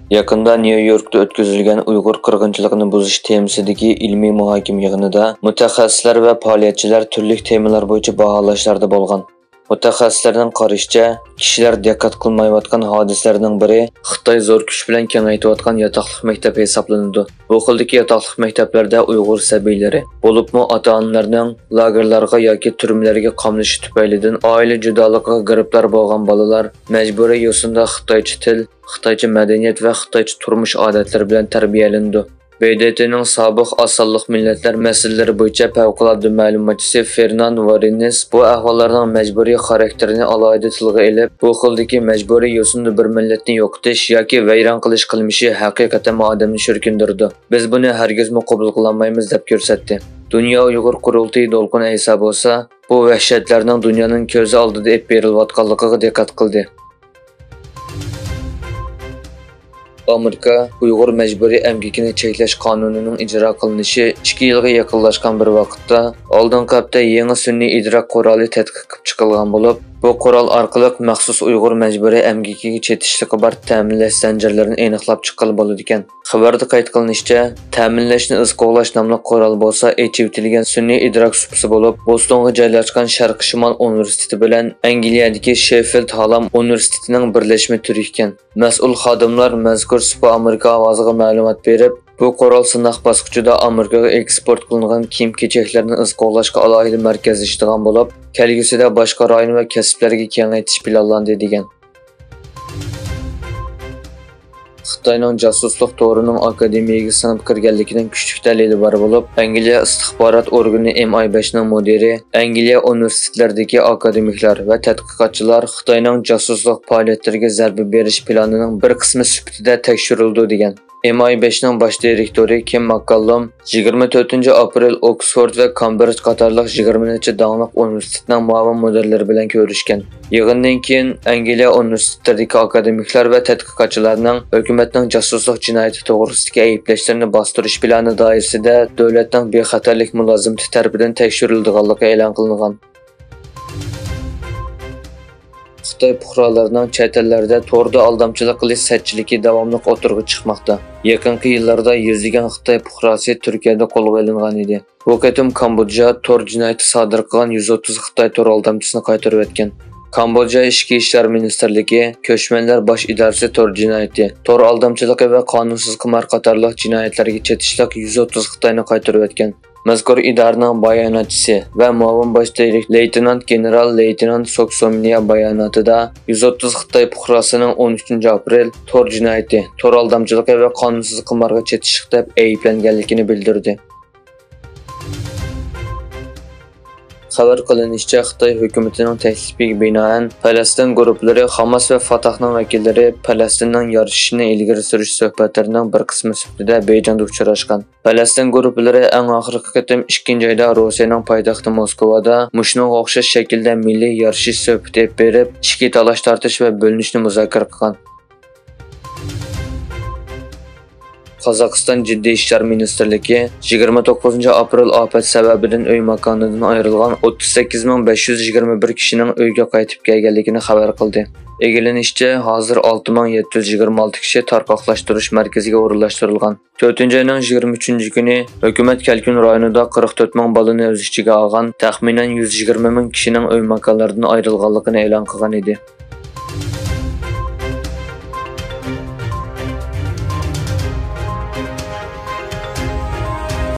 Yaqında Nyu-Yorkda o'tkazilgan Uyg'ur qirg'inchiligini buzish temasidagi ilmiy muhokama yig'inida mutaxassislar va faoliyatchilar turli temalar bo'yicha baholashlarda bo'lgan. Mutaxassislarning qarashicha, kishilar diqqat qilmayotgan hodisalarning biri Xitoy zo'r kuch bilan kengaytirayotgan yotoqliq maktab hisoblanadi. Bu xildagi yotoqliq maktablarda Uyg'ur sabiylari, bo'libmi ota-onalarning lagerlarga yoki turmalarga qamalishi tufaylidan oila judoligiga giribdor bo'lgan bolalar majburiy yo'sinda Xitoycha til, Xitoycha madaniyat va Xitoycha turmush odatlari bilan tarbiyalandi. BDT'ning sobiq osonliq millatlar masalalari bo'yicha favqulodda ma'lumotchisi Fernand Varines bu ahvollarning majburiy xarakterini alohida tilga olib, bu xildagi majburiy yo'sinda bir millatni yo'qotish yoki vayron qilish qilmishi haqiqatan odamni shirkindirdi. Biz buni hargizmi qabul qilmaymiz deb ko'rsatdi. Dunyo Uyg'ur qurultiyi to'lqin Aysa bo'lsa, bu vahshatlarning dunyoning ko'zi oldida ep berilayotganligiga diqqat qildi. Amerika Uyg'ur majburiy emgakini cheklash qonunining ijro qilinishi 2 yilga yaqinlashgan bir vaqtda oldingi hafta yangi sun'iy idrok quroli tadqiq qilib chiqilgan bo'lib, bu qurol orqali maxsus Uyg'ur majburiy emgakiga chetishligi bor ta'minlash zanjirlarini aniqlab chiqqan bo'ladi ekan. Xabarda qayd qilinishicha, ta'minlashni izqo'g'lash nomli qurol bo'lsa, echivitilgan sun'iy idrok supasi bo'lib, Bostonga joylashgan Sharq Shimol universiteti bilan Angliyadagi Sheffield Hallam universitetining birlashma turi ekan. Mas'ul xodimlar mazkur supa Amerika ovoziga ma'lumot berib, bu qurol sinoq bosqichida Amerikaga eksport qilingan kiyim-kechaklarni izqo'g'lashga alohida markazlashtirgan bo'lib, kelgusida boshqa rayon va kasblarga kengaytirish planlandi degan. Xitoyning josuslik to'rining akademiyaga sinib kirganligining kuchli dalili bor bo'lib, Angliya istixborot organi MI5 ning mudiri, Angliya universitetlaridagi akademiklar va tadqiqotchilar Xitoyning josuslik faoliyatlariga zarba berish planining bir qismi sifatida tekshirildi degan. MI5 ning bosh direktori Kim McCallum 24-aprel Oxford va Cambridge qatorliq 20 necha donglik universitetning muavin mudirlari bilan ko'rishgan. Yig'indan keyin Angliya universitetlaridagi akademiklar va tadqiqotchilarning hukumatning josuslik jinoyati to'g'risidagi ayblashlarini bostirish plani doirasida davlatning bexatarlik mulozimati tomonidan tekshirilganligi e'lon qilingan. Xitoy fuqarolarining chet ellarda to'g'ri aldamchilik qilish satchiligi davomli o'tirg'i chiqmoqda. Yaqinqi yillarda yuzlagan Xitoy fuqarosi Turkiyada qo'lga olingan edi. Bu qatim Kambodja to'r jinoyati sodir qilgan 130 Xitoy to'r aldamchisini qaytarib o'tgan. Kambodja Ichki ishlar ministrligi Ko'chmanlar bosh idorasi to'r jinoyati, to'r aldamchiligi va qonunsiz qimor qatorliq jinoyatlarga chetishlik 130 Xitoyni qaytarib o'tgan. Mazkur idoraning bayonotchisi va muavin bosh direktor leytenant general leytenant Soksomniya bayonotida 130 Xitoy fuqarosining 13-aprel to'r jinoyati, to'r aldamchiligi va qonunsiz qimorga chetishlik deb ayblanganligini bildirdi. Xabar qilinishicha, Xitoy hukumatining taklifiga binoan Falastin guruhlari Hamas va Fatahning vakillari Falastinning yorishishini ilgari surish suhbatlarining bir qismi sifatida Beijingda uchrashgan. Falastin guruhlari eng oxirgi qatim 2-oyda Rossiyaning poytaxti Moskvada mushunga o'xshash shaklda milliy yorishish suhbati berib, ichki talash tortish va bo'linishni muzokara qilgan. Qozog'iston Jiddiy ishlar ministrligi 29-aprel ofat sababidan uy makonidan ayrilgan 38521 kishining uyga qaytib kelganligini xabar qildi. Egilanishicha, hozir 6726 kishi tarqoqlashtirish markaziga o'rinlashtirilgan. 4-oyning 23-kuni hukumat Kalkun rayonida 44000 bolani o'z ichiga olgan taxminan 120 ming kishining uy makonlaridan ayrilganligini e'lon qilgan edi.